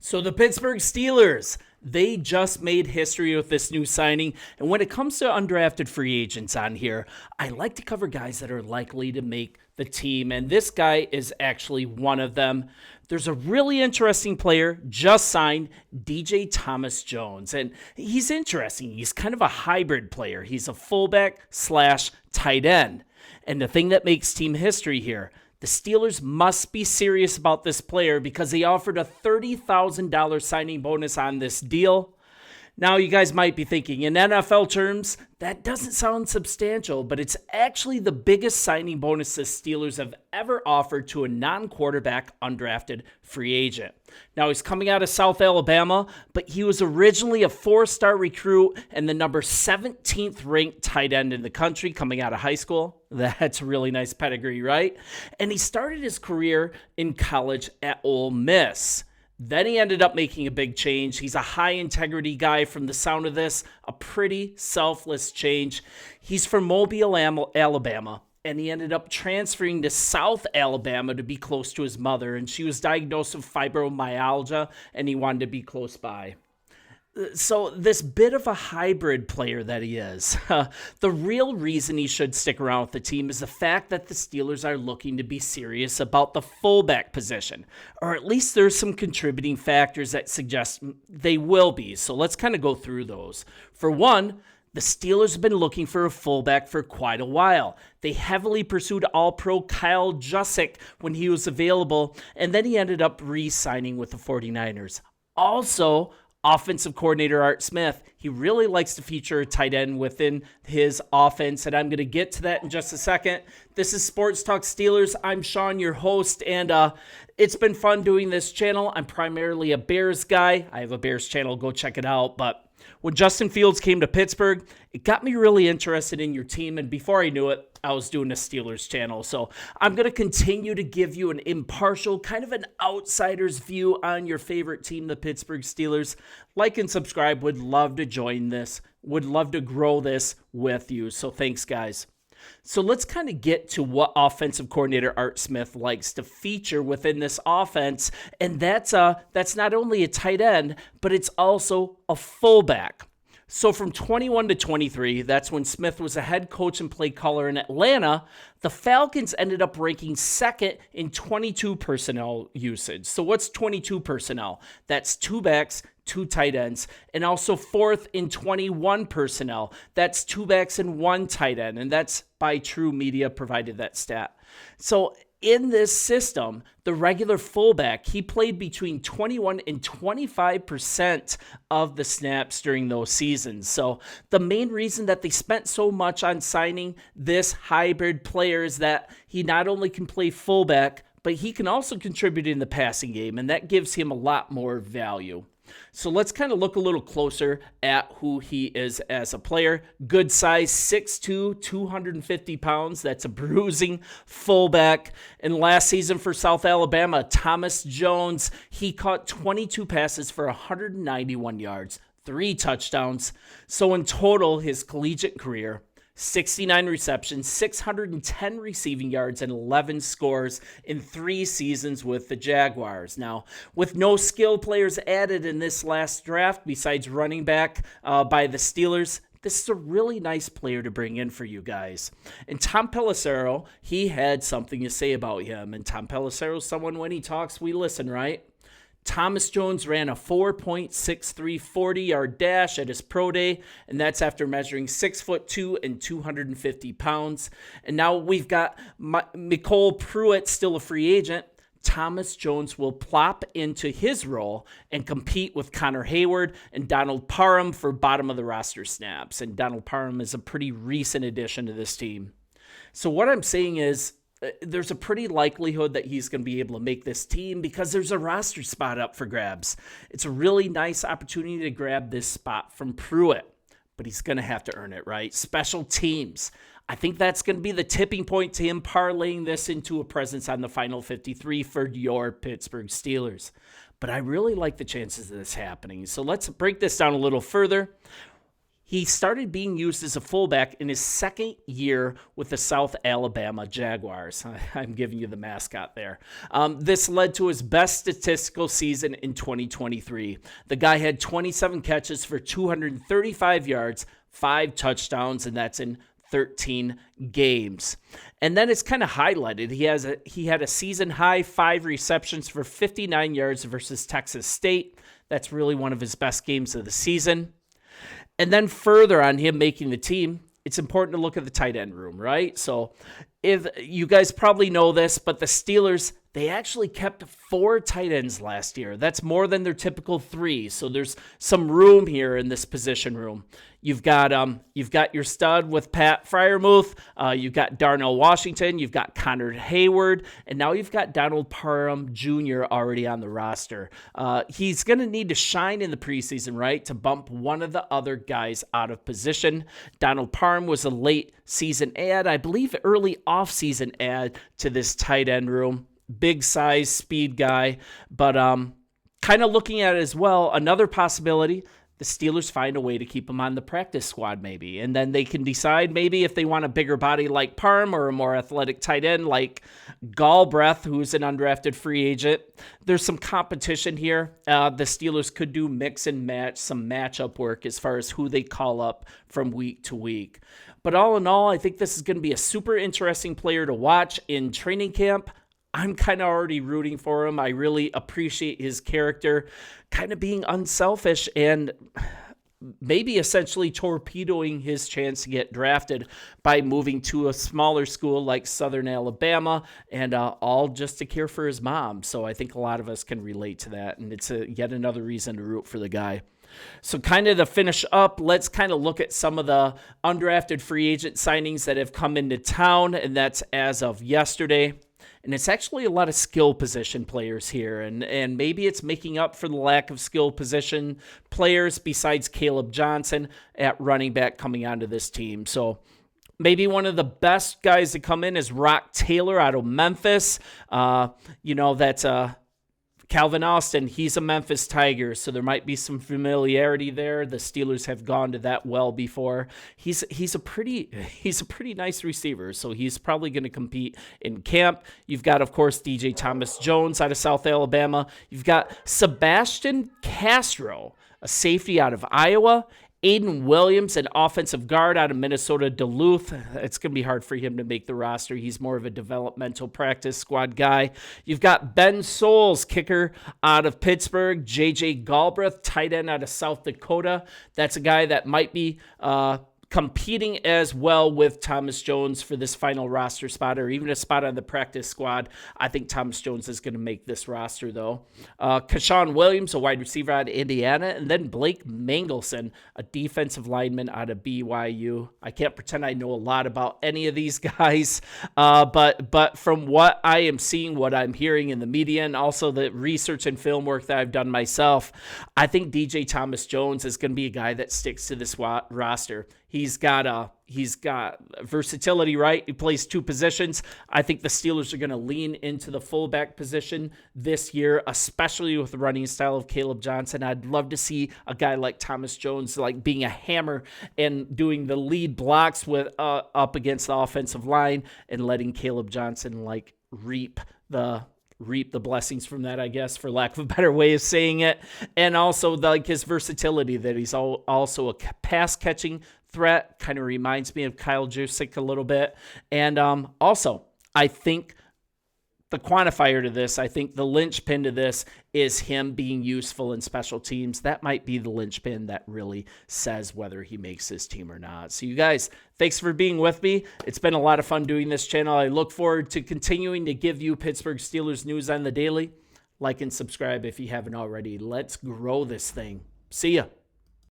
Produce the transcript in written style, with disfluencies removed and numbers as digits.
So the Pittsburgh Steelers, they just made history with this new signing. And when it comes to undrafted free agents on here, I like to cover guys that are likely to make the team. And this guy is actually one of them. There's a really interesting player just signed, DJ Thomas Jones. And he's interesting. He's kind of a hybrid player. He's a fullback slash tight end. And the thing that makes team history here, the Steelers must be serious about this player because they offered a $30,000 signing bonus on this deal. Now, you guys might be thinking, in NFL terms, that doesn't sound substantial, but it's actually the biggest signing bonus the Steelers have ever offered to a non-quarterback undrafted free agent. Now, he's coming out of South Alabama, but he was originally a four-star recruit and the number 17th ranked tight end in the country coming out of high school. That's a really nice pedigree, right? And he started his career in college at Ole Miss. Then he ended up making a big change. He's a high-integrity guy from the sound of this, a pretty selfless change. He's from Mobile, Alabama, and he ended up transferring to South Alabama to be close to his mother, and she was diagnosed with fibromyalgia, and he wanted to be close by. So this bit of a hybrid player that he is, the real reason he should stick around with the team is the fact that the Steelers are looking to be serious about the fullback position, or at least there's some contributing factors that suggest they will be. So let's kind of go through those. For one, the Steelers have been looking for a fullback for quite a while. They heavily pursued All-Pro Kyle Juszczyk when he was available, and then he ended up re-signing with the 49ers. Also, offensive coordinator Art Smith, he really likes to feature a tight end within his offense, and I'm going to get to that in just a second. This is Sports Talk Steelers. I'm Sean, your host, and it's been fun doing this channel. I'm primarily a Bears guy. I have a Bears channel. Go check it out. But when Justin Fields came to Pittsburgh, it got me really interested in your team, and before I knew it, I was doing a Steelers channel. So I'm going to continue to give you an impartial, kind of an outsider's view on your favorite team, the Pittsburgh Steelers. Like and subscribe. Would love to join this. Would love to grow this with you. So thanks, guys. So let's kind of get to what offensive coordinator Art Smith likes to feature within this offense, and that's not only a tight end, but it's also a fullback. So from 21 to 23, that's when Smith was a head coach and play caller in Atlanta, the Falcons ended up ranking second in 22 personnel usage. So what's 22 personnel? That's two backs, two tight ends, and also fourth in 21 personnel. That's two backs and one tight end, and that's by True Media provided that stat. So in this system, the regular fullback, he played between 21 and 25% of the snaps during those seasons. So the main reason that they spent so much on signing this hybrid player is that he not only can play fullback, but he can also contribute in the passing game, and that gives him a lot more value. So let's kind of look a little closer at who he is as a player. Good size, 6'2", 250 pounds. That's a bruising fullback. And last season for South Alabama, Thomas Jones, he caught 22 passes for 191 yards, 3 touchdowns. So in total, his collegiate career, 69 receptions, 610 receiving yards, and 11 scores in 3 seasons with the Jaguars. Now, with no skill players added in this last draft besides running back by the Steelers, this is a really nice player to bring in for you guys. And Tom Pelissero, he had something to say about him. And Tom Pelissero is someone, when he talks, we listen, right? Thomas Jones ran a 4.63 40-yard dash at his pro day, and that's after measuring 6'2" and 250 pounds. And now we've got Nicole Pruitt, still a free agent. Thomas Jones will plop into his role and compete with Connor Hayward and Donald Parham for bottom of the roster snaps. And Donald Parham is a pretty recent addition to this team. So what I'm saying is, there's a pretty likelihood that he's going to be able to make this team because there's a roster spot up for grabs. It's a really nice opportunity to grab this spot from Pruitt, but he's going to have to earn it, right? Special teams. I think that's going to be the tipping point to him parlaying this into a presence on the final 53 for your Pittsburgh Steelers. But I really like the chances of this happening. So let's break this down a little further. He started being used as a fullback in his second year with the South Alabama Jaguars. I'm giving you the mascot there. This led to his best statistical season in 2023. The guy had 27 catches for 235 yards, 5 touchdowns, and that's in 13 games. And then it's kind of highlighted. He had a season high 5 receptions for 59 yards versus Texas State. That's really one of his best games of the season. And then further on him making the team, it's important to look at the tight end room, right? So if you guys probably know this, but the Steelers, they actually kept 4 tight ends last year. That's more than their typical 3. So there's some room here in this position room. You've got your stud with Pat Freiermuth. You've got Darnell Washington. You've got Connor Hayward. And now you've got Donald Parham Jr. already on the roster. He's going to need to shine in the preseason, right, to bump one of the other guys out of position. Donald Parham was a late season add, I believe early off-season add to this tight end room. Big size, speed guy. But kind of looking at it as well, another possibility, the Steelers find a way to keep him on the practice squad maybe. And then they can decide maybe if they want a bigger body like Parham or a more athletic tight end like Galbraith, who's an undrafted free agent. There's some competition here. The Steelers could do mix and match, some matchup work as far as who they call up from week to week. But all in all, I think this is going to be a super interesting player to watch in training camp. I'm kind of already rooting for him. I really appreciate his character, kind of being unselfish and maybe essentially torpedoing his chance to get drafted by moving to a smaller school like Southern Alabama and all just to care for his mom. So I think a lot of us can relate to that, and it's yet another reason to root for the guy. So kind of to finish up, let's kind of look at some of the undrafted free agent signings that have come into town, and that's as of yesterday. And it's actually a lot of skill position players here, and maybe it's making up for the lack of skill position players besides Caleb Johnson at running back coming onto this team. So maybe one of the best guys to come in is Rock Taylor out of Memphis. That's Calvin Austin, he's a Memphis Tiger, so there might be some familiarity there. The Steelers have gone to that well before. He's a pretty nice receiver, so he's probably going to compete in camp. You've got, of course, DJ Thomas Jones out of South Alabama. You've got Sebastian Castro, a safety out of Iowa. Aiden Williams, an offensive guard out of Minnesota Duluth. It's going to be hard for him to make the roster. He's more of a developmental practice squad guy. You've got Ben Souls, kicker out of Pittsburgh. J.J. Galbraith, tight end out of South Dakota. That's a guy that might be competing as well with Thomas Jones for this final roster spot or even a spot on the practice squad. I think Thomas Jones is going to make this roster, though. Kashawn Williams, a wide receiver out of Indiana, and then Blake Mangelson, a defensive lineman out of BYU. I can't pretend I know a lot about any of these guys, but from what I am seeing, what I'm hearing in the media, and also the research and film work that I've done myself, I think DJ Thomas Jones is going to be a guy that sticks to this roster. He's got versatility, right? He plays 2 positions. I think the Steelers are going to lean into the fullback position this year, especially with the running style of Caleb Johnson. I'd love to see a guy like Thomas Jones like being a hammer and doing the lead blocks with up against the offensive line and letting Caleb Johnson like reap the blessings from that, I guess, for lack of a better way of saying it. And also his versatility, that he's also a pass catching threat, kind of reminds me of Kyle Juszczyk a little bit. And also, I think the quantifier to this, I think the linchpin to this is him being useful in special teams. That might be the linchpin that really says whether he makes his team or not. So you guys, thanks for being with me. It's been a lot of fun doing this channel. I look forward to continuing to give you Pittsburgh Steelers news on the daily. Like and subscribe if you haven't already. Let's grow this thing. See ya.